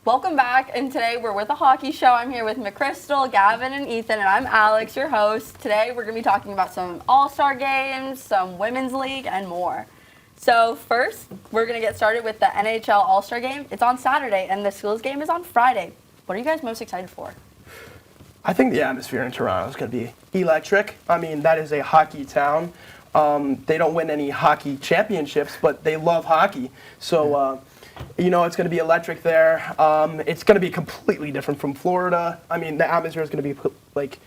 Welcome back, and today we're with a hockey show. I'm here with McCrystal, Gavin, and Ethan, and I'm Alex, your host. Today we're going to be talking about some all-star games, some women's league, and more. So first, we're going to get started with the NHL All-Star Game. It's on Saturday, and the Schools game is on Friday. What are you guys most excited for? I think the atmosphere in Toronto is going to be electric. I mean, that is a hockey town. They don't win any hockey championships, but they love hockey. So, it's going to be electric there. It's going to be completely different from Florida. I mean, the atmosphere is going to be like,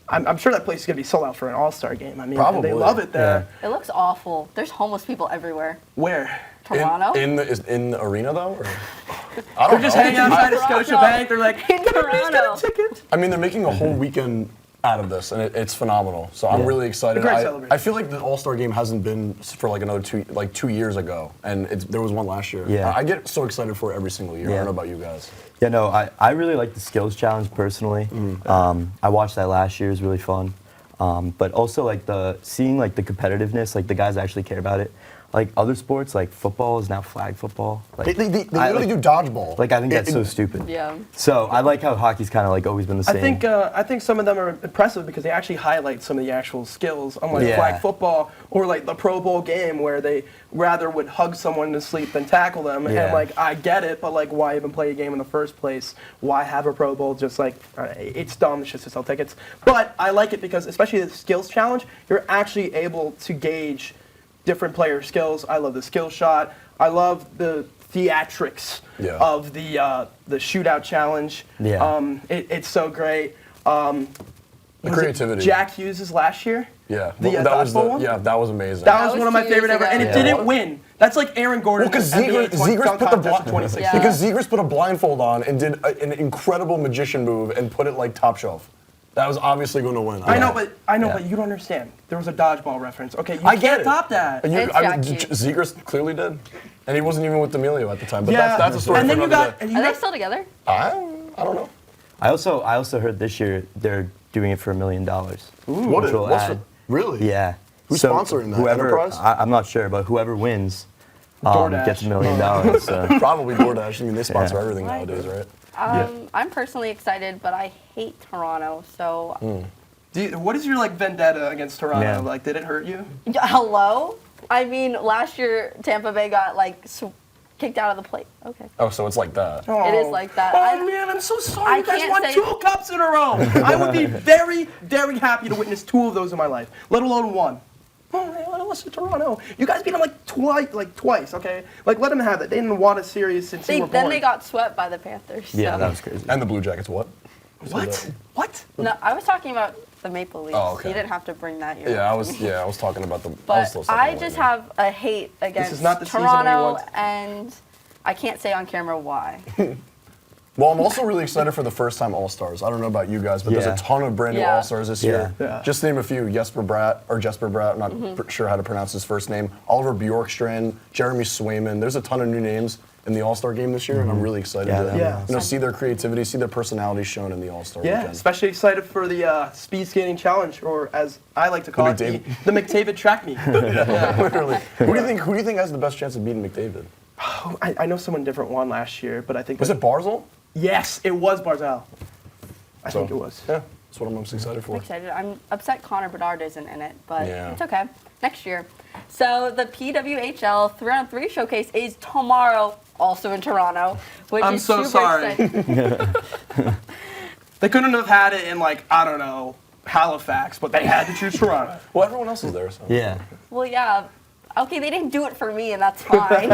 I'm sure that place is going to be sold out for an all-star game. I mean, Probably. They love it there. It looks awful. There's homeless people everywhere. Where? Toronto? In the arena, though? Or? I don't know. They're just hanging outside of Toronto. Scotiabank. They're like, In can I please get Toronto. a ticket? I mean, they're making a whole weekend out of this, and it's phenomenal. So I'm really excited. Great celebration. I feel like the All-Star game hasn't been for like another 2 years ago, and there was one last year. Yeah. I get so excited for it every single year. I don't know about you guys. Yeah, no, I really like the skills challenge personally. I watched that last year. It was really fun. But also like seeing like the competitiveness, like the guys actually care about it. Like other sports, like football is now flag football. Like, They literally do dodgeball. Like I think that's so stupid. Yeah. So I like how hockey's kind of like always been the same. I think some of them are impressive because they actually highlight some of the actual skills, unlike flag football or like the Pro Bowl game where they rather would hug someone to sleep than tackle them. Yeah. And like I get it, but like why even play a game in the first place? Why have a Pro Bowl? Just like it's dumb. It's just to sell tickets. But I like it because especially the skills challenge, you're actually able to gauge different player skills. I love the skill shot. I love the theatrics of the shootout challenge. Yeah. It's so great. The creativity. Jack Hughes' last year. Yeah. The dodgeball one? Yeah, that was amazing. That was was one of my 2 years favorite ever, and it ago. didn't win. That's like Aaron Gordon. Because NBA Zegers put the contest of 2016. Yeah. because Zegers put a blindfold on and did an incredible magician move and put it like top shelf. That was obviously going to win. I know, but you don't understand. There was a dodgeball reference. Okay, you I get can't it. top that. It's Jack Hughes. Zegers clearly did, and he wasn't even with D'Amelio at the time. But Yeah. that's a story And for then you another got, day. and you Are they got still together? I don't know. I also heard this year they're doing it for $1 million. What's ad. really? Yeah. Who's So sponsoring that? Whoever, Enterprise? I'm not sure, but whoever wins DoorDash. gets $1 million. So. Probably DoorDash. I mean, they sponsor Yeah. everything nowadays, right? I'm personally excited, but I hate Toronto, so... what is your like vendetta against Toronto? Yeah. Like, did it hurt you? Hello? I mean, last year Tampa Bay got like kicked out of the play. Okay. Oh, so it's like that. It is like that. Oh man, I'm so sorry. I You guys can't won say- 2 cups in a row. I would be very, very happy to witness 2 of those in my life, let alone 1. Oh, man, listen, Toronto. You guys beat them like twice, okay? Like, let them have it. They didn't want a series since you were born. Then they got swept by the Panthers. Yeah, so. that was crazy. And the Blue Jackets, what? What? What? No, I was talking about the Maple Leafs. Oh, okay. You didn't have to bring that here. Yeah, I was talking about the. But I just have a hate against is not the season we Toronto, want. and I can't say on camera why. Well, I'm also really excited for the first-time All-Stars. I don't know about you guys, but there's Yeah. a ton of brand new Yeah. All-Stars this year. Yeah. Just to name a few: Jesper Bratt, I'm not sure how to pronounce his first name. Oliver Bjorkstrand, Jeremy Swayman. There's a ton of new names in the All-Star game this year, and I'm really excited to see their creativity, see their personalities shown in the All-Star Yeah, weekend. especially excited for the speed skating challenge, or as I like to call it, the McDavid. McDavid track meet. Literally. Who do you think has the best chance of beating McDavid? I know someone different won last year, but I think Was it Barzal? Yes, it was Barzal. I think it was. Yeah, that's what I'm most excited I'm for. excited. I'm upset Connor Bedard isn't in it, but Yeah. it's okay. Next year. So the PWHL 3-on-3 showcase is tomorrow, also in Toronto, which I'm is so super sorry. exciting. They couldn't have had it in like, I don't know, Halifax, but they had to choose Toronto. Well, everyone else is there, so. Yeah. Well, yeah. Okay, they didn't do it for me, and that's fine.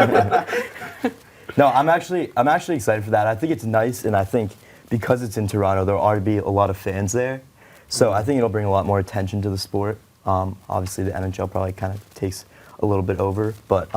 No, I'm actually excited for that. I think it's nice, and I think because it's in Toronto, there ought to be a lot of fans there. So I think it'll bring a lot more attention to the sport. Obviously, the NHL probably kind of takes a little bit over, but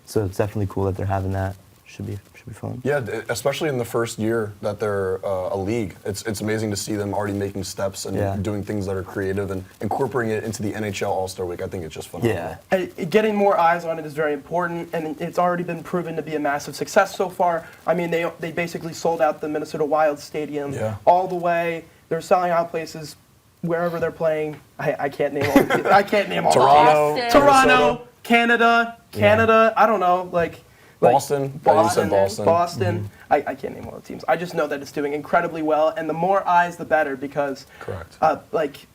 so it's definitely cool that they're having that. Should be fun. Yeah, especially in the first year that they're a league. It's amazing to see them already making steps and doing things that are creative and incorporating it into the NHL All-Star Week. I think it's just phenomenal. Yeah. Getting more eyes on it is very important, and it's already been proven to be a massive success so far. I mean, they basically sold out the Minnesota Wild Stadium all the way. They're selling out places wherever they're playing. I can't name all. I can't name all. Toronto, Toronto, Canada. I don't know. Like, Boston. Oh, you said Boston. Boston. I can't name all the teams. I just know that it's doing incredibly well, and the more eyes, the better, because Correct.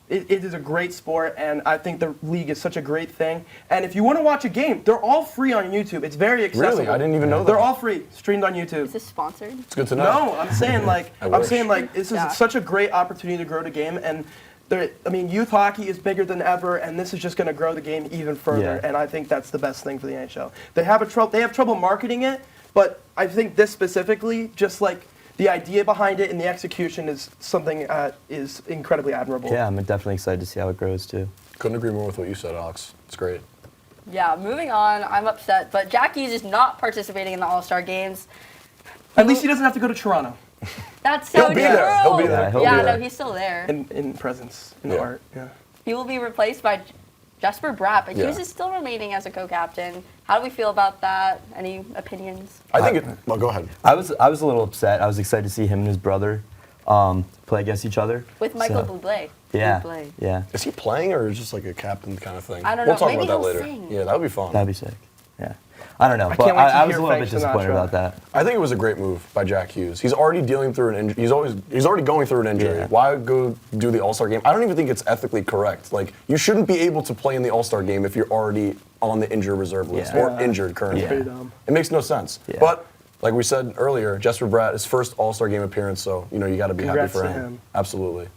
It is a great sport, and I think the league is such a great thing. And if you want to watch a game, they're all free on YouTube. It's very accessible. Really? I didn't even know that. They're all free, streamed on YouTube. Is this sponsored? It's good to know. No, I'm saying this is Yeah. such a great opportunity to grow the game, and youth hockey is bigger than ever, and this is just going to grow the game even further. Yeah. And I think that's the best thing for the NHL. They have trouble marketing it, but I think this specifically, just like the idea behind it and the execution, is something is incredibly admirable. Yeah, I'm definitely excited to see how it grows too. Couldn't agree more with what you said, Alex. It's great. Yeah, moving on. I'm upset, but Jack Hughes is not participating in the All-Star games. At least he doesn't have to go to Toronto. That's so He'll be true. there. He'll be there. Yeah, He'll be there. he's still there. In presence, in Yeah. art. Yeah. He will be replaced by Jesper Bratt, but Hughes is still remaining as a co-captain. How do we feel about that? Any opinions? I think well, go ahead. I was a little upset. I was excited to see him and his brother play against each other. With Michael So, Bublé. Yeah, Bublé. yeah, Is he playing or is it just like a captain kind of thing? I don't We'll know. talk Maybe about that he'll later. sing. Yeah, that would be fun. that'd be sick. Yeah, I don't know, I but can't wait to I was hear a little Frank bit disappointed Sinatra. about that. I think it was a great move by Jack Hughes. He's already dealing through an injury. He's already going through an injury. Yeah. Why go do the All-Star game? I don't even think it's ethically correct. Like, you shouldn't be able to play in the All-Star game if you're already on the injured reserve list Yeah. or injured currently. Yeah. Pretty dumb. It makes no sense. Yeah. But like we said earlier, Jesper Bratt, his first All-Star game appearance, so you got to be happy Congrats for to him. him. Absolutely.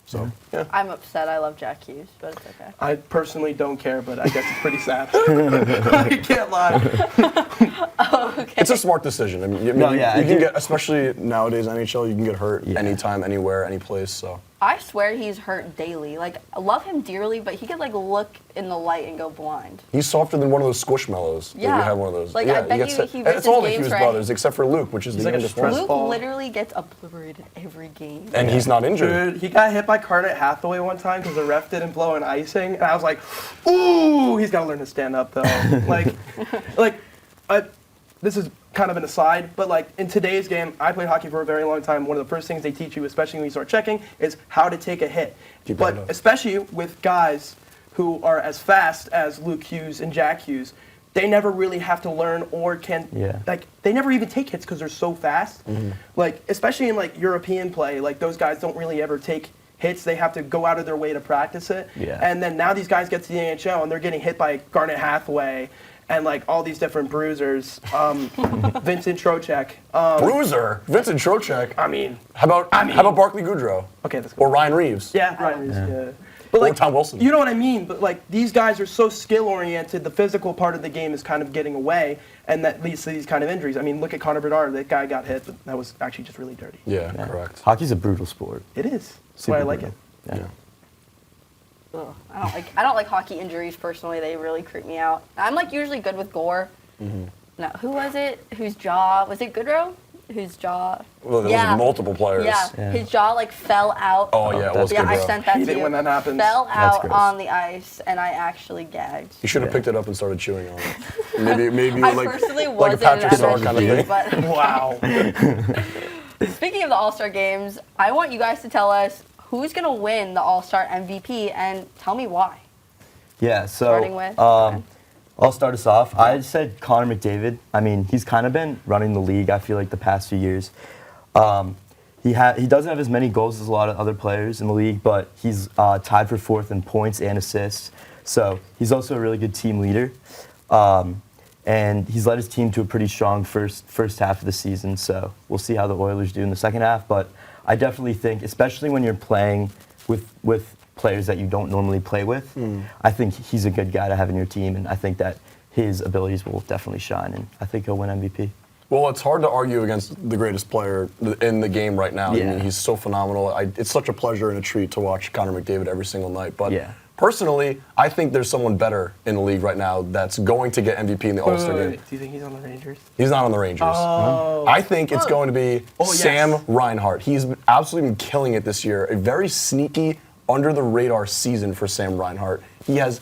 So yeah. I'm upset. I love Jack Hughes, but it's okay. I personally don't care, but I guess it's pretty sad. I can't lie. Okay. It's a smart decision. I mean, No, yeah, you I can think- get, especially nowadays NHL, you can get hurt Yeah. anytime, anywhere, any place. So I swear he's hurt daily. Like, I love him dearly, but he could, like, look in the light and go blind. he's softer than one of those Squishmallows. Yeah. You have one of those. Like, yeah, I bet gets you hit. he And misses it's all the games Hughes for brothers, except for Luke, which is He's the like a youngest stress one. Luke ball. literally gets obliterated every game. And he's not injured. Dude, he got hit by Garnet Hathaway one time because the ref didn't blow an icing, and I was like, ooh, he's got to learn to stand up, though. This is kind of an aside, but like in today's game, I played hockey for a very long time. One of the first things they teach you, especially when you start checking, is how to take a hit. Keep But that up. especially with guys who are as fast as Luke Hughes and Jack Hughes, they never really have to learn or can, Yeah. like, they never even take hits because they're so fast. Like, especially in like European play, like those guys don't really ever take hits. They have to go out of their way to practice it. Yeah. And then now these guys get to the NHL and they're getting hit by Garnet Hathaway and like all these different bruisers. Vincent Trocheck. Bruiser, Vincent Trocheck. I mean, How about Barkley Goodrow? okay, that's Or Ryan Reeves? yeah, Ryan Reese, yeah. But Or Tom Wilson. You know what I mean? But like these guys are so skill oriented, the physical part of the game is kind of getting away, and that leads to these kind of injuries. I mean, look at Connor Bedard. That guy got hit, but that was actually just really dirty. Yeah, Yeah. correct. Hockey's a brutal sport. It is. That's why I Super like brutal. it. Yeah. Ugh, I don't like hockey injuries personally. They really creep me out. I'm like usually good with gore. No, who was it? Whose jaw was it? Goodrow? Whose jaw? Well, there was multiple players. Yeah. Yeah. His jaw like fell out. Oh yeah, it was yeah, I Goodrow. sent that Hate to it you. when that happens. Fell That's out gross. on the ice, and I actually gagged. You should have picked it up and started chewing on it. Maybe I like personally like a wasn't Patrick an Star kind of MSG, thing. but Wow. speaking of the All-Star games, I want you guys to tell us who's gonna win the All-Star MVP and tell me why. Yeah, so Starting with? I'll start us off. I said Connor McDavid. I mean, he's kind of been running the league, I feel like, the past few years. He doesn't have as many goals as a lot of other players in the league, but he's tied for fourth in points and assists. So he's also a really good team leader. And he's led his team to a pretty strong first half of the season. So we'll see how the Oilers do in the second half. But I definitely think, especially when you're playing with players that you don't normally play with, I think he's a good guy to have in your team. And I think that his abilities will definitely shine. And I think he'll win MVP. Well, it's hard to argue against the greatest player in the game right now. Yeah. I mean, he's so phenomenal. It's such a pleasure and a treat to watch Connor McDavid every single night. But Yeah. personally, I think there's someone better in the league right now that's going to get MVP in the All-Star game. Do you think he's on the Rangers? He's not on the Rangers. Oh. I think it's going to be yes. Sam Reinhart. He's absolutely been killing it this year. A very sneaky, under-the-radar season for Sam Reinhart. He has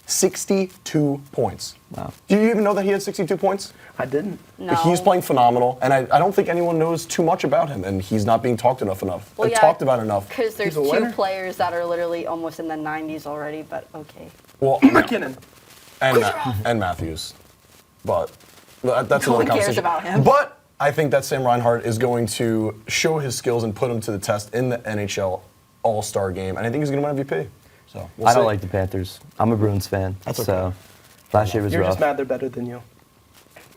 62 points. Wow. Do you even know that he had 62 points? I didn't. No. He's playing phenomenal, and I don't think anyone knows too much about him, and he's not being talked about enough. Talked about enough. Because there's He's a winner. two players that are literally almost in the 90s already, but okay. Well, McKinnon. and Matthews, but That's No another one cares conversation. about him. But I think that Sam Reinhart is going to show his skills and put him to the test in the NHL All-Star game, and I think he's going to win MVP. So we'll I don't see. like the Panthers. I'm a Bruins fan. That's okay. So last year was You're rough. just mad they're better than you.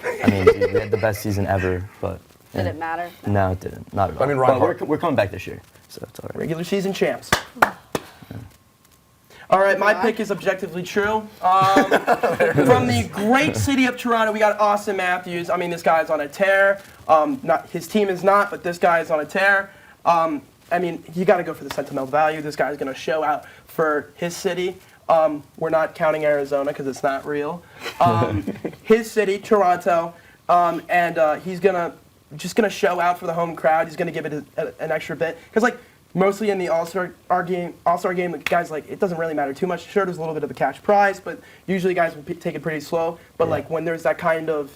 I mean, dude, we had the best season ever, but Did it matter? no, it didn't. Not at all. I mean, But Reinhart- we're coming back this year, so it's all right. Regular season champs. All right, my pick is objectively true. From the great city of Toronto, we got Austin Matthews. I mean, this guy's on a tear. Not his team is not, but this guy is on a tear. I mean, you got to go for the sentimental value. This guy's going to show out for his city. We're not counting Arizona because it's not real. His city, Toronto, and he's just gonna show out for the home crowd. He's gonna give it an extra bit because like mostly in the All-Star game, the guys like it doesn't really matter too much. Sure, there's a little bit of a cash prize, but usually guys will take it pretty slow. But like when there's that kind of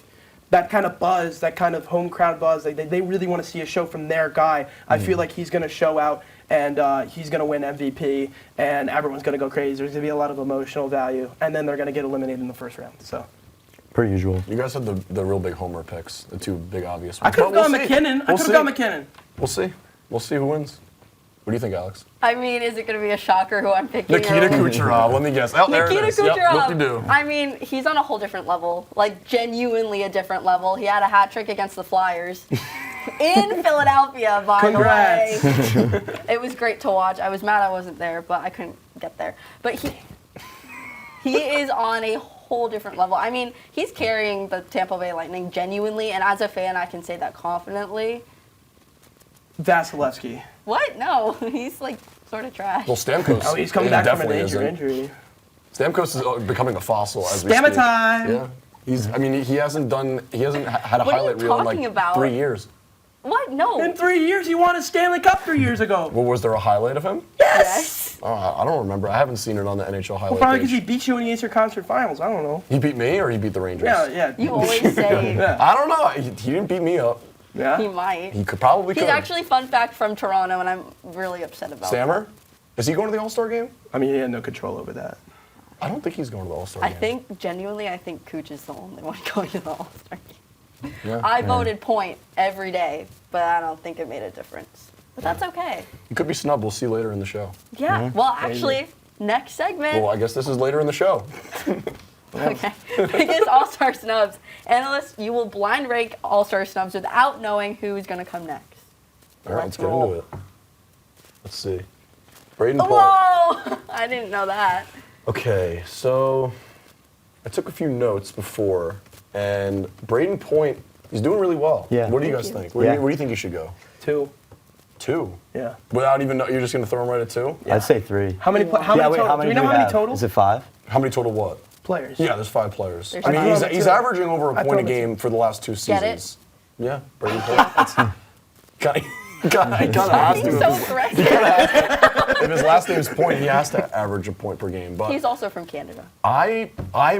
buzz, that kind of home crowd buzz, they really want to see a show from their guy. I feel like he's gonna show out. And he's going to win MVP, and everyone's going to go crazy. There's going to be a lot of emotional value, and then they're going to get eliminated in the first round. So, Per usual. You guys had the real big homer picks, the two big obvious I ones. could have But gone we'll see. McKinnon. I We'll could see. have gone McKinnon. We'll see. We'll see who wins. What do you think, Alex? I mean, is it going to be a shocker who I'm picking? Nikita or- Kucherov. Let me guess. Oh, there it Nikita is. Yep, Kucherov. whoop-de-doo. I mean, he's on a whole different level, like genuinely a different level. He had a hat trick against the Flyers in Philadelphia, by Congrats. the way. It was great to watch. I was mad I wasn't there, but I couldn't get there. But he is on a whole different level. I mean, he's carrying the Tampa Bay Lightning genuinely, and as a fan, I can say that confidently. Vasilevsky. What? No, he's like sort of trash. Well, Stamkos. Oh, he's coming back from an definitely major isn't. injury. Stamkos is becoming a fossil as we Stammer speak. time. Yeah. He hasn't had a What are you highlight reel in talking like about? 3 years. What? No. In 3 years, he won a Stanley Cup 3 years ago. Well, was there a highlight of him? Yes. I don't remember. I haven't seen it on the NHL highlight Probably because page. he beat you in the Eastern Conference Finals. I don't know. He beat me or he beat the Rangers? Yeah. You always say Yeah. I don't know. He didn't beat me up. Yeah. he might. He could probably He's could. actually, fun fact, from Toronto, and I'm really upset about Stammer? Is he going to the All-Star game? I mean, he had no control over that. I don't think he's going to the All-Star I game. think, genuinely, I think Cooch is the only one going to the All-Star game. Yeah. I voted point every day, but I don't think it made a difference. But that's okay. He could be snubbed. We'll see later in the show. Yeah, well, actually, next segment. Well, I guess this is later in the show. Okay. Biggest All-Star snubs. Analysts, you will blind rank All-Star snubs without knowing who's going to come next. All right, let's get roll. into it. Let's see. Braden Point. Whoa! I didn't know that. Okay, so I took a few notes before, and Braden Point, he's doing really well. Yeah. What do you Thank guys you. think? Where do you think he should go? 2. 2? Yeah. Without even, you're just going to throw him right at 2? I'd say 3. How many? How yeah, many wait, total? how Do many we know how have? many total? Is it 5? How many total what? Players. Yeah, there's 5 players. There's I mean, five. he's averaging over a I point a thought it was- game for the last 2 seasons. Get it? Yeah, Braden Point. That's kind of has He's to. so aggressive. If his last name is Point, he has to average a point per game. But He's also from Canada. I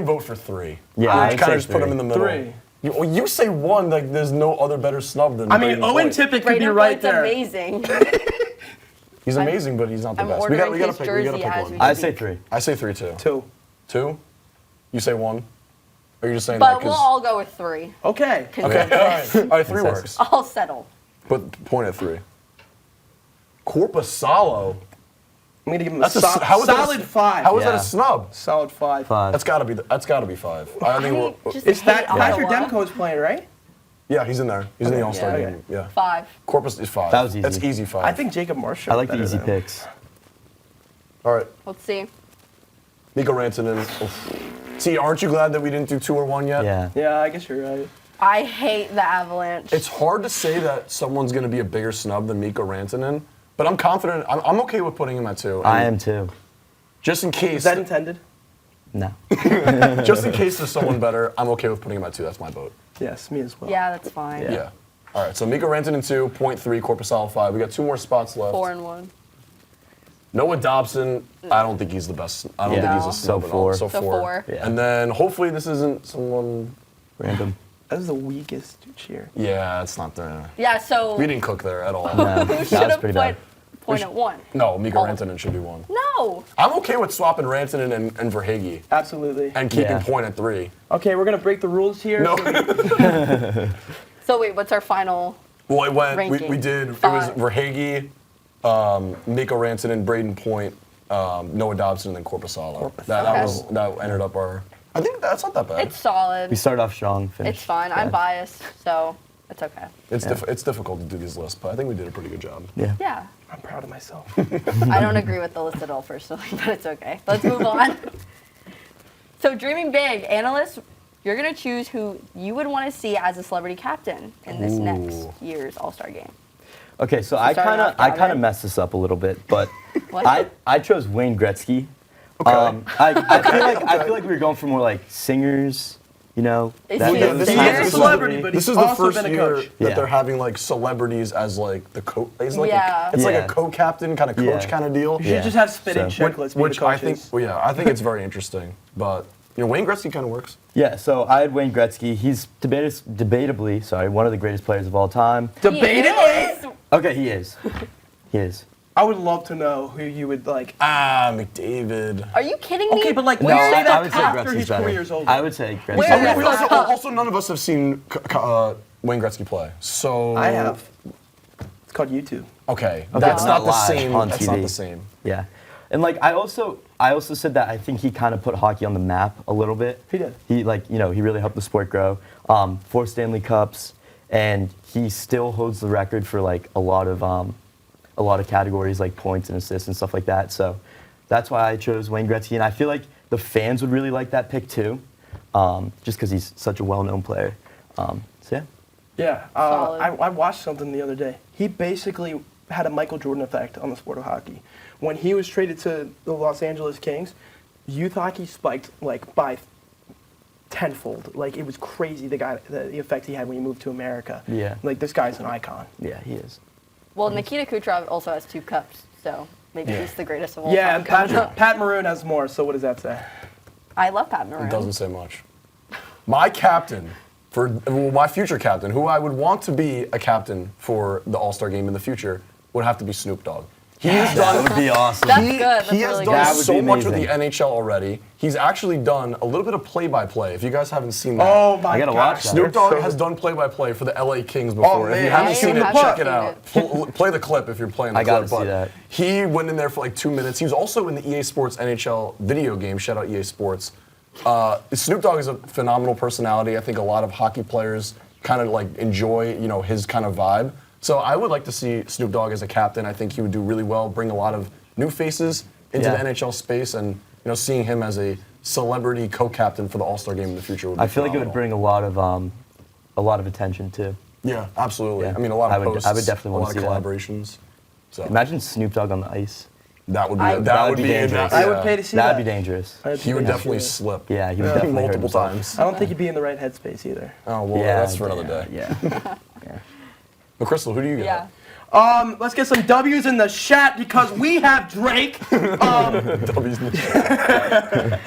vote for 3. Yeah, I I'd kind say of just put him 3. in the middle. 3. You say 1, like there's no other better snub than I mean, Braden Owen Point. Tippett could be Braden right Point's there. amazing. He's amazing, but he's not the I'm best. ordering We gotta his pick jersey as one. we I'd say 3. I say 3 too. 2. 2? You say 1? Or are you just saying But that we'll 'cause- all go with 3. Okay. Okay, all right. All right, 3 Consensus. works. I'll settle. But Point at 3. Corpusalo. I'm gonna give him That's a, how is that a- solid 5. How is that Yeah. a snub? Solid 5. 5. That's gotta be 5. I think I just Is that hate Patrick Ottawa. Demko's playing, right? yeah, he's in there. He's in the Okay, All-Star yeah. game. Yeah. 5. Corpus is 5. That was easy. That's easy 5. I think Jacob Marshall. I like the easy picks. All right, Let's see. Mikko Rantanen. Oof. See, aren't you glad that we didn't do 2 or 1 yet? Yeah. Yeah, I guess you're right. I hate the Avalanche. It's hard to say that someone's going to be a bigger snub than Mikko Rantanen, but I'm confident. I'm okay with putting him at 2. I am too. Just in case. Is that intended? No. Just in case there's someone better, I'm okay with putting him at 2. That's my vote. Yes, me as well. Yeah, that's fine. Yeah. All right. So Mikko Rantanen 2, Point 3, Corpusalo 5. We got 2 more spots left. 4 and 1. Noah Dobson. I don't think he's the best. I don't think he's a snub So at all. 4. So So 4. 4. Yeah. And then hopefully this isn't someone. Random. That was the weakest cheer. Yeah, it's not there. Yeah, so We didn't cook there at all. No, who that should was have pretty put bad. point at 1? No, Mikko Oh. Rantanen should be 1. No, No. I'm okay with swapping Rantanen and Verhaeghe Absolutely. and keeping Yeah. Point at 3. Okay, we're gonna break the rules here. No. So wait, what's our final? Well, it went. Ranking. We did. It was Five. Verhaeghe, Mikko Rantanen, Braden Point, Noah Dobson, and then Korpisalo. That ended up our. I think that's not that bad. It's solid. We started off strong. Finished It's fine. I'm bad. biased, so it's okay. It's difficult to do these lists, but I think we did a pretty good job. Yeah. Yeah. I'm proud of myself. I don't agree with the list at all personally, but it's okay. Let's move on. So dreaming big, analysts, you're gonna choose who you would want to see as a celebrity captain in this next year's All-Star game. Okay, so I starting kind off, of I kind Gavin. of messed this up a little bit, but What? I chose Wayne Gretzky. Okay. I feel like we were going for more like singers, you know. Is that he type a of singer? He type is a of celebrity, but This he's is the also first been a year coach. that Yeah. they're having like celebrities as like the coach. It's like Yeah. it's like Yeah. a co-captain kind of coach Yeah. kind of deal. You should Yeah. just have spitting So- chicklets. be Which the I think, coaches. well, yeah, I think it's very interesting. But you know, Wayne Gretzky kind of works. Yeah, so I had Wayne Gretzky. He's debatably, one of the greatest players of all time. Debatably, Okay, he is. He is. I would love to know who you would like. McDavid. Are you kidding me? Okay, but like, No, you say I that would say after Gretzky's his better. career's over. I would say Gretzky. Where And is we that? also none of us have seen Wayne Gretzky play. So I have. It's called YouTube. Okay, Okay, that's not not the live same. on That's TV. not the same. Yeah, and like I also said that I think he kind of put hockey on the map a little bit. He did. He he really helped the sport grow. 4 Stanley Cups, and he still holds the record for like a lot of categories like points and assists and stuff like that. So that's why I chose Wayne Gretzky, and I feel like the fans would really like that pick too, just because he's such a well-known player. So yeah. Yeah, Solid. I watched something the other day. He basically had a Michael Jordan effect on the sport of hockey. When he was traded to the Los Angeles Kings, youth hockey spiked like by tenfold. Like it was crazy the effect he had when he moved to America. Yeah. Like this guy's an icon. Yeah, he is. Well, Nikita Kucherov also has 2 cups, so maybe he's the greatest of all Yeah, time. and coming up. Pat Maroon has more. So what does that say? I love Pat Moran. It doesn't say much. My captain, my future captain, who I would want to be a captain for the All-Star game in the future, would have to be Snoop Dogg. He's That done. would be awesome. That's good. That's He has really done good. That would so be much with the amazing. NHL already. He's actually done a little bit of play-by-play. If you guys haven't seen that, Oh my I gotta gosh. watch that. Snoop Dogg So- has done play-by-play for the LA Kings before. If you man. haven't I seen it, haven't check it seen out. Play the clip if you're playing the I clip. gotta see but that. He went in there for like 2 minutes. He was also in the EA Sports NHL video game. Shout out EA Sports. Snoop Dogg is a phenomenal personality. I think a lot of hockey players kind of like enjoy, his kind of vibe. So I would like to see Snoop Dogg as a captain. I think he would do really well, bring a lot of new faces into Yeah. the NHL space, and seeing him as a celebrity co-captain for the All-Star game in the future would be I feel like it would phenomenal. bring a lot of attention too. Yeah, absolutely. Yeah. I mean, a lot of I would posts, definitely a wanna lot see of that. collaborations. So Imagine Snoop Dogg on the ice. that would be That would be dangerous. I would pay to see That'd that. be dangerous. He would definitely slip. Yeah, he would definitely hurt multiple himself. times. I don't think he'd be in the right headspace either. Oh well, Yeah, that's for another day. Yeah. McCrystal, who do you get? Yeah. Let's get some W's in the chat because we have Drake. W's in the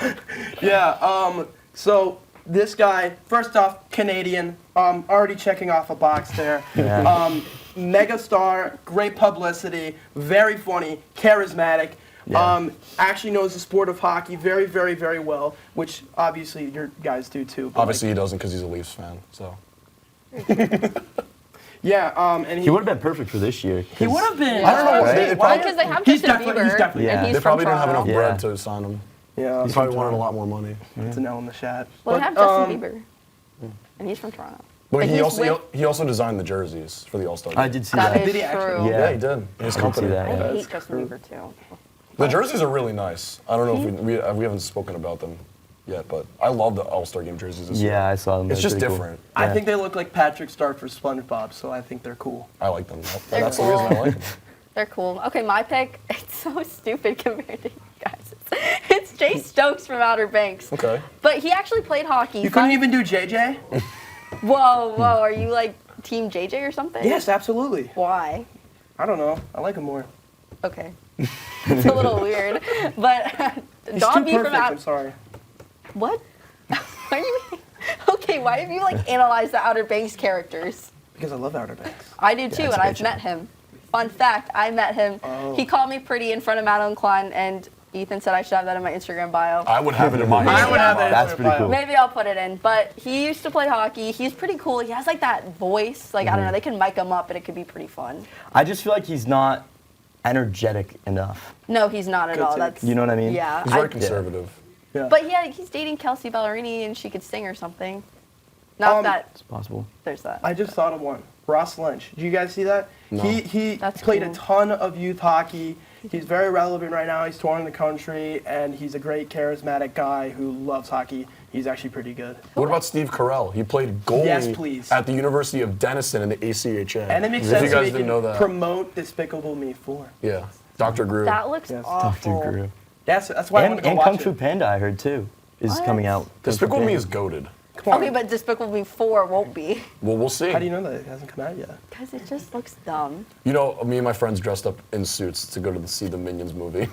chat. So this guy, first off, Canadian, already checking off a box there. Yeah. Mega star, great publicity, very funny, charismatic. Yeah. Actually knows the sport of hockey very, very, very well, which obviously your guys do too. but, Obviously, he doesn't because he's a Leafs fan. So and He would have been perfect for this year. He would have been. I don't know, Honestly, they Well, probably- because they have He's Justin definitely- Bieber, he's definitely- Yeah. and he's they from probably didn't have Toronto. enough bread Yeah. to sign him. Yeah, He probably wanted a lot more money. It's a no in the chat. Well, they But, have Justin Bieber, and he's from Toronto. But But he he's also with- he also designed the jerseys for the All-Star game. I did see That that. is Did he actually? true. Yeah. Yeah, he did. In his I did see company. that, I yeah. hate Justin Bieber too. The jerseys are really nice. I don't know if we haven't spoken about them yet, but I love the All-Star game jerseys this year. Yeah, I saw them. It's They're just pretty cool. different. I Yeah. think they look like Patrick Star for SpongeBob, so I think they're cool. I like them. They're That's cool. the reason I like them. They're cool. Okay, my pick, it's so stupid compared to you guys. It's Jay Stokes from Outer Banks. Okay. But he actually played hockey. You couldn't even do JJ? Whoa, are you like Team JJ or something? Yes, absolutely. Why? I don't know. I like him more. Okay. It's a little weird. But He's Don too B from perfect. I'm Outer... sorry. What? What do you mean? Okay, why have you like analyzed the Outer Banks characters? Because I love Outer Banks. I do too, it's and a I've great met him. Fun fact, I met him. Oh. He called me pretty in front of Madeline Klein, and Ethan said I should have that in my Instagram bio. I would have it in my I would have that. That's pretty cool. Maybe I'll put it in. But he used to play hockey. He's pretty cool. He has like that voice. Like I don't know. They can mic him up and it could be pretty fun. I just feel like he's not energetic enough. No, he's not at Good all. take. That's You know what I mean? Yeah. He's very conservative. Yeah. But yeah, he's dating Kelsey Ballerini and she could sing or something. Not that It's possible. there's that. I just thought of one. Ross Lynch. Did you guys see that? No. He That's played cool. a ton of youth hockey. He's very relevant right now. He's touring the country, and he's a great charismatic guy who loves hockey. He's actually pretty good. What about Steve Carell? He played goalie Yes, please. at the University of Denison in the ACHA. And it makes If sense you so guys he didn't can know that. promote Despicable Me 4. Yeah, Dr. Gru. That looks Dr. awful. Guru. That's why I want to go And watch Kung Fu it. Panda, I heard too, is What? coming out. Despicable Me Panda. is goated. Come on. Okay, but Despicable Me 4 won't be. Well, we'll see. How do you know that it hasn't come out yet? Because it just looks dumb. You know, me and my friends dressed up in suits to go to see the Minions movie.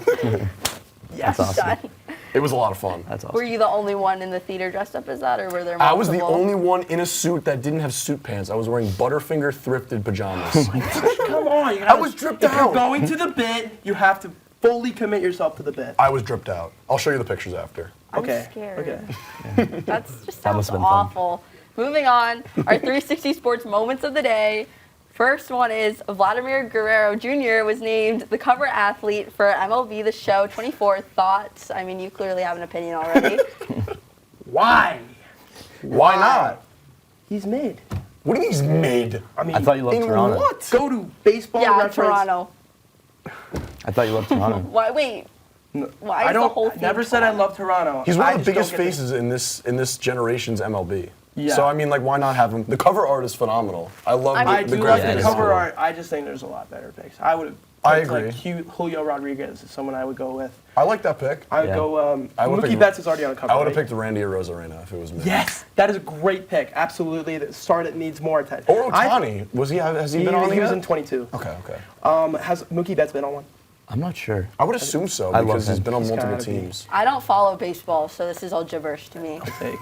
Yes. That's awesome. Done. It was a lot of fun. That's awesome. Were you the only one in the theater dressed up as that, or were there I multiple? was the only one in a suit that didn't have suit pants. I was wearing Butterfinger thrifted pajamas. Come on. You I was dripped If you're out. going to the bit, you have to fully commit yourself to the bit. I was dripped out. I'll show you the pictures after. I'm Okay. scared. Okay. That's just That sounds must've been fun. awful. Moving on, our 360 Sports moments of the day. First one is Vladimir Guerrero Jr. was named the cover athlete for MLB The Show 24. Thoughts? I mean, you clearly have an opinion already. Why? Why not? He's made. What do you mean he's made? I mean, I thought you loved In Toronto. what? go to baseball yeah, reference. Toronto. I thought you loved Toronto. Why? Wait. Why I is the don't. whole I thing never said I Toronto? love Toronto. He's one I of the just biggest don't get faces in this generation's MLB. Yeah. So I mean, like, why not have him? The cover art is phenomenal. I love I the, mean- I the do graphic like the design. cover art. I just think there's a lot better picks. I would have. I Like agree. Julio Rodriguez is someone I would go with. I like that pick. I would Yeah. go. I would've Mookie picked- Betts is already on a cover. I would have right? picked Randy Arozarena if it was me. Yes, that is a great pick. Absolutely, the start it needs more attention. Or Ohtani. Has he been on He was yet? in 22. Okay, okay. Has Mookie Betts been on one? I'm not sure. I would assume so I love because he's him. been on He's multiple gotta be. teams. I don't follow baseball, so this is all gibberish to me. Take.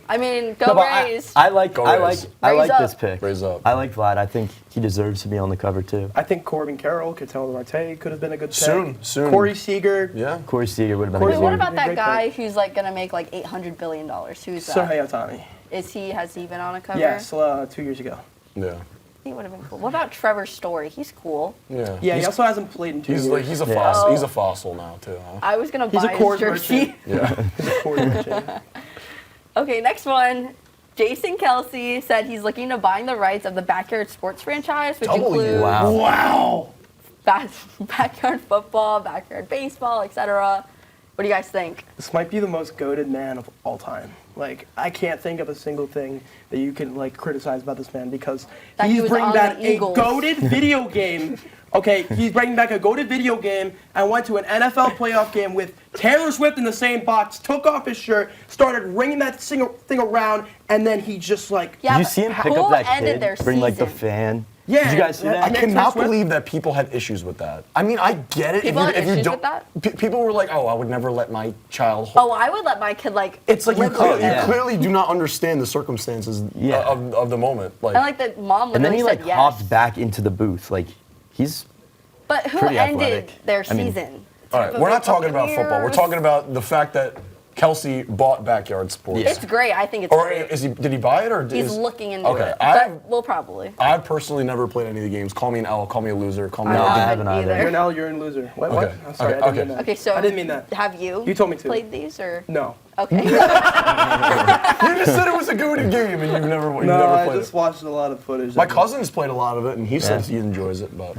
I mean, go No, but Rays. I like Go I Rays. like I Raise like up. this pick. Raise up. I like Vlad. I think he deserves to be on the cover too. I think Corbin Carroll, Ketel Marte could have been a good pick. Soon. Corey Seager. Yeah. Corey Seager would have been Corey a Wait, good what one. about that Great guy pick. who's like gonna make like $800 billion? Who's that? Shohei Ohtani. Has he been on a cover? Yes, 2 years ago. Yeah. He would have been cool. What about Trevor Story? He's cool. Yeah. Yeah, he also hasn't played in 2 years. He's a Yeah. fossil. Oh. He's a fossil now too. Huh? I was gonna He's a buy his Coors jersey. merchant. Yeah. He's a Corey merchant. Okay, next one. Jason Kelsey said he's looking to buying the rights of the Backyard Sports franchise, which W. includes Wow. Wow. backyard football, backyard baseball, etc. What do you guys think? This might be the most goated man of all time. Like, I can't think of a single thing that you can like criticize about this man because That he he's was bringing on back the a Eagles. goated video game. Okay, he's bringing back a goated video game and went to an NFL playoff game with Taylor Swift in the same box, took off his shirt, started ringing that thing around, and then he just like, Yeah, Did you but see him pick who up that ended kid? their Bring like the season? fan. Yeah, Did you guys see I that? I mean, cannot Swift- believe that people had issues with that. I mean, I get it. People had if you issues don't, with that? People were like, "Oh, I would never let my child." Hold. Oh, I would let my kid like. It's like you live clearly, with yeah. it. you clearly do not understand the circumstances Yeah. of the moment. Like, And like the mom And then literally he like said yes. hopped back into the booth. Like he's But who pretty ended athletic. their I mean- season? all right, we're not talking about football. We're talking about the fact that Kelsey bought Backyard Sports. Yeah. It's great. I think it's Or great. did he buy it or He's is, looking into Okay, it. I But we'll probably. I've personally never played any of the games. Call me an L. Call me a loser. Call me. No, a I haven't haven't either. you're either. an L, you're a loser. What? Okay, I'm sorry, okay, I didn't okay. mean that. Okay, so I didn't mean that. Have you? You told me to. Played these or? No. Okay. You just said it was a good game, and you've never No, never I played just it. watched a lot of footage. My of it. cousin's played a lot of it, and he says Yeah. he enjoys it. But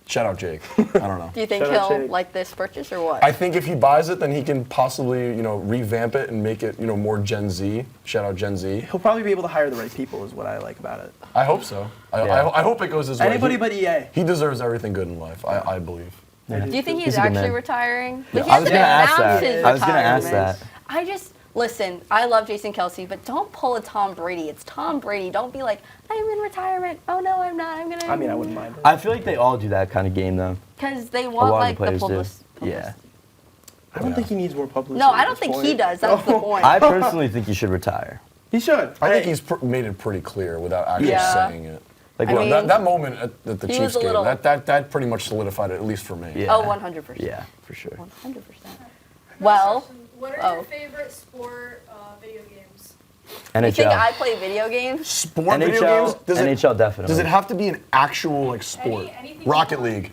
shout out Jake. I don't know. Do you think Shout out he'll Jake. like this purchase or what? I think if he buys it, then he can possibly, revamp it and make it, more Gen Z. Shout out Gen Z. He'll probably be able to hire the right people, is what I like about it. I hope so. Yeah. I hope it goes his way. Anybody but EA. He deserves everything good in life. I believe. Yeah. Do you think He's he's a good actually man. retiring? Yeah, He I was hasn't gonna ask announced that. his I was gonna ask retirement. that. I just listen. I love Jason Kelsey, but don't pull a Tom Brady. It's Tom Brady. Don't be like, I'm in retirement. Oh no, I'm not. I'm gonna. I mean, I wouldn't mind it. I feel like they all do that kind of game though. Because they A want lot like of the the players do. publicity. Yeah. I don't think he needs more publicity. No, I at don't this think point. he does. That's the Oh. point. I personally think he should retire. He should. I think Hey, he's made it pretty clear without actually Yeah. saying it. Like, I what? mean, that moment at the he Chiefs was a game, little- that pretty much solidified it, at least for me. Yeah. Oh, 100%. Yeah, for sure. 100%. Well, What are oh. your favorite sport video games? NHL. you think I play video games? Sport NHL, video games? NHL definitely. Does it have to be an actual like sport? Anything Rocket you want. League.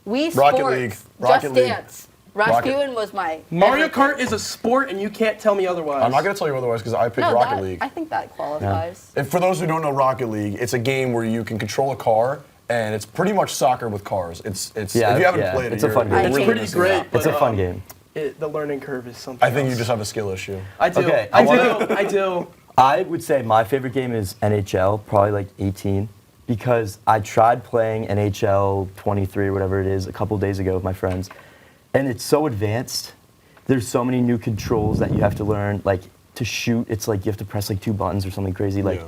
Wii Rocket Sports. League. Rocket Just League. Dance. Rocket- Rasputin was my Mario everything. Kart is a sport, and you can't tell me otherwise. I'm not going to tell you otherwise because I picked No, Rocket that, League. I think that qualifies. And for those who don't know Rocket League, it's a game where you can control a car, and it's pretty much soccer with cars. It's Yeah, if you haven't yeah, played it, it's a you're- fun game. you're It's really pretty missing great. out. It's a but, fun game. The learning curve is something. I think you else. just have a skill issue. I do. Okay, I I do. I do. I would say my favorite game is NHL, probably like 18, because I tried playing NHL 23 or whatever it is a couple days ago with my friends, and it's so advanced. There's so many new controls that you have to learn. Like to shoot, it's like you have to press like 2 buttons or something crazy. Like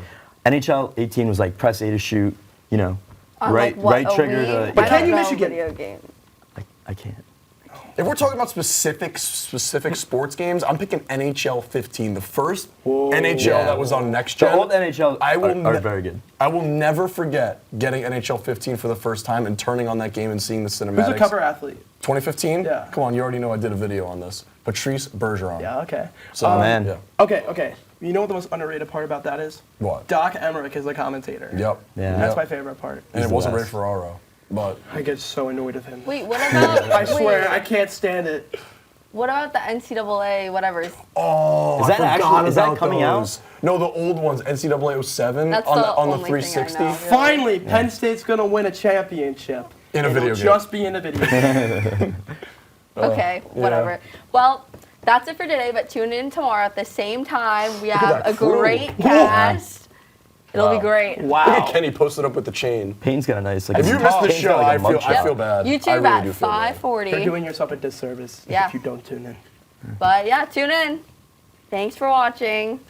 NHL 18 was like press A to shoot, you know, On, right like, what, right a trigger Wii? to. But I can don't you know Michigan? Video game. I can't. If we're talking about specific sports games, I'm picking NHL 15, the first NHL Yeah. that was on Next The Gen. old NHL are very good. I will never forget getting NHL 15 for the first time and turning on that game and seeing the cinematics. Who's a cover athlete? 2015? Yeah. Come on, you already know I did a video on this. Patrice Bergeron. Yeah. Okay. So, man. Yeah. Okay. You know what the most underrated part about that is? What? Doc Emmerich is the commentator. Yep. Yeah. That's Yep. my favorite part. And He's it the wasn't Ray best. Ferraro, but I get so annoyed with him. Wait, what about? I swear, wait, I can't stand it. What about the NCAA? Whatever. oh, Is that I forgot actually- is that about coming out? those. No, the old ones, NCAA 07 That's on the the only thing I 360. know. Yeah. Finally, Penn State's gonna win a championship. In a It'll video game. just be in a video game. Okay, whatever. Well, that's it for today, but tune in tomorrow at the same time. We have that a crew. great cast. It'll be Wow. great. Look Wow. at Kenny posted up with the chain. Payne's got a nice. Like, If you missed the Payne's show, got, like, a I mug shot. feel bad. I YouTube really at do feel bad. 5:40. You're doing yourself a disservice Yeah. if you don't tune in. But yeah, tune in. Thanks for watching.